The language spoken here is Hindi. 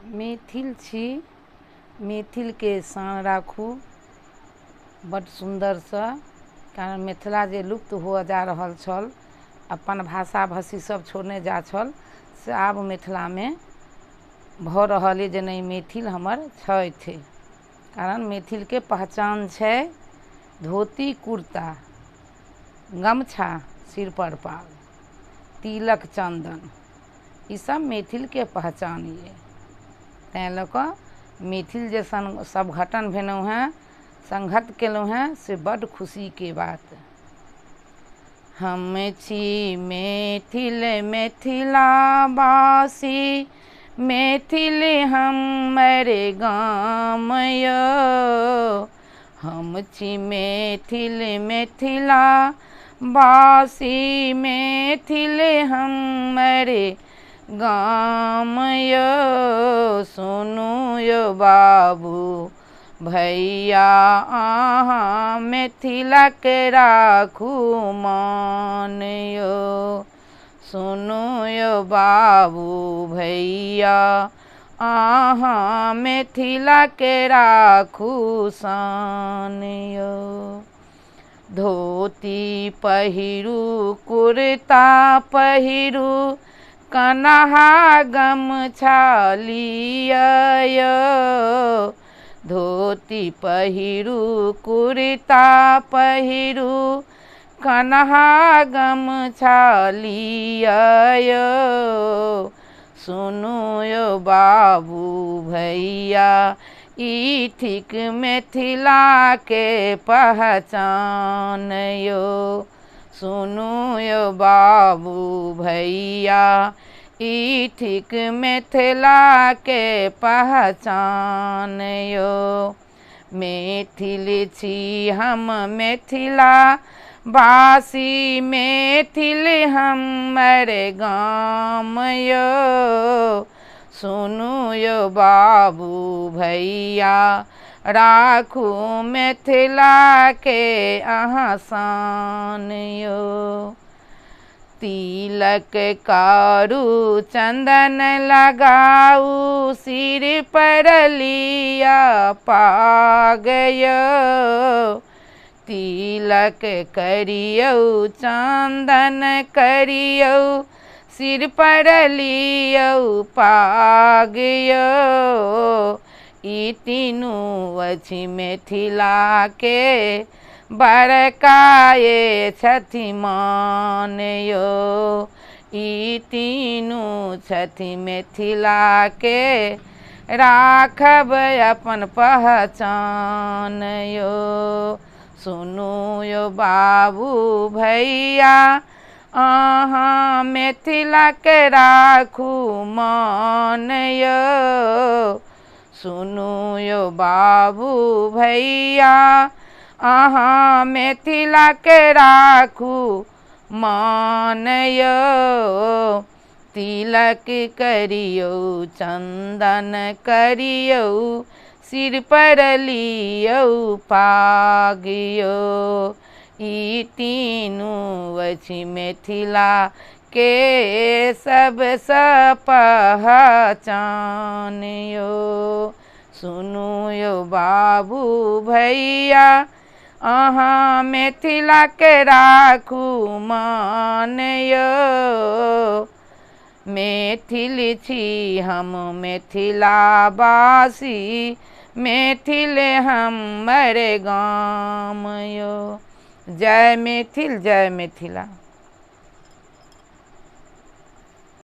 मैथिल छी। मैथिलके शान राखू बड़ सुन्दरसँ, कारण मिथिला जे लुप्त हुअ जा रहल छल, अपन भाषा भाषी सब छोड़ने जा छल, से आब मिथिलामे भऽ रहल अइ जे नहि मैथिल हमर छथि। कारण मैथिलके पहचान छै धोती कुर्ता, गमछा सिर पर पाग, तिलक चन्दन, ई सब मैथिलके पहचान अइ। तैँ लऽ कऽ मैथिल जे सभघटन भेलहुँ हेँ, संघत केलहुँ हेँ, से बड्ड खुशीके बात। हम छी मैथिल मिथिलावासी, मैथिल हमर गाम यौ। हम छी मैथिल मिथिलावासी, मैथिल हमर गाम यौ। सुनू यौ बाबू भैया, अहाँ मिथिलाक राखू मान यौ। सुनू यौ बाबू भैया, अहाँ मिथिलाक राखू शान यौ। धोती पहिरू कुर्ता पहिरू, कन्हा गमछा लिअ यौ। धोती पहिरू कुर्ता पहिरू, कन्हा गमछा लिअ यौ। सुनू यौ बाबू भैया, ई थिक मिथिलाके पहचान यौ। सुनू यौ बाबू भैया, ई थिक मिथिलाके पहचान यौ। मैथिल छी हम मिथिलावासी, मैथिल हमर गाम यौ। सुनू यौ बाबू भैया, राखू मिथिलाके अहाँ शान यौ। तिलक करू चन्दन लगाऊ, सिर पर लिअ पाग यौ। तिलक करियौ चन्दन करियौ, सिर पर लियौ पाग यौ। ई तीनू अछि मिथिलाके बड़का ये छथि मान यौ। ई तीनू छथि मिथिलाके राखब अपन पहचान यौ। सुनू यौ बाबू भैया, अहाँ मिथिलाक राखू मान यौ। सुनू यौ बाबू भैया, अहाँ मिथिलाक राखू मान यौ। तिलक करियौ चन्दन करियौ, सिर पर लियौ पाग यौ। ई तीनू अछि मिथिलाके सबसँ पहचान यौ। सुनू यौ बाबू भैया, अहाँ मिथिलाक राखू मान यौ। मैथिल छी हम मिथिलावासी, मैथिल हमर गाम यौ। जय मैथिल जय मिथिला।